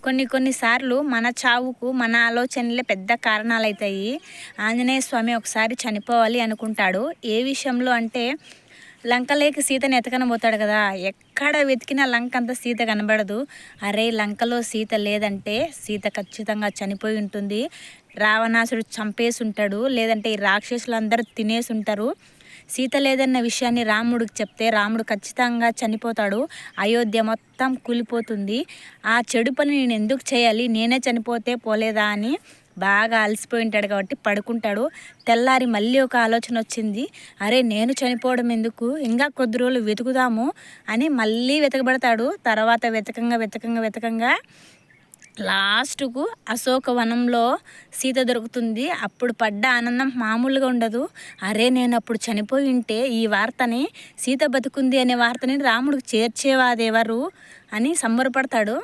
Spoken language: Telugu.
కొన్నిసార్లు మన చావుకు మన ఆలోచనలే పెద్ద కారణాలవుతాయి. ఆంజనేయ స్వామి ఒకసారి చనిపోవాలి అనుకుంటాడు. ఏ విషయంలో అంటే లంకలోకి సీతని ఎతకనబోతాడు కదా. ఎక్కడ వెతికినా లంక అంతా సీత కనబడదు. అరే లంకలో సీత లేదంటే సీత ఖచ్చితంగా చనిపోయి ఉంటుంది. రావణాసుడు చంపేసి ఉంటాడు, లేదంటే ఈ రాక్షసులందరూ తినేసి ఉంటారు. సీత లేదన్న విషయాన్ని రాముడికి చెప్తే రాముడు ఖచ్చితంగా చనిపోతాడు. అయోధ్య మొత్తం కూలిపోతుంది. ఆ చెడు పని నేను ఎందుకు చేయాలి, నేనే చనిపోతే పోలేదా అని బాగా అలసిపోయి ఉంటాడు కాబట్టి పడుకుంటాడు. తెల్లారి మళ్ళీ ఒక ఆలోచన వచ్చింది. అరే నేను చనిపోవడం ఎందుకు, ఇంకా కొద్ది రోజులు వెతుకుదాము అని మళ్ళీ వెతకబడతాడు. తర్వాత వెతకంగా లాస్ట్కు అశోకవనంలో సీత దొరుకుతుంది. అప్పుడు పడ్డ ఆనందం మామూలుగా ఉండదు. అరే నేను అప్పుడు చనిపోయి ఉంటే ఈ వార్తని, సీత బతుకుంది అనే వార్తని రాముడికి చేర్చేవాదెవరు అని సంబరపడతాడు.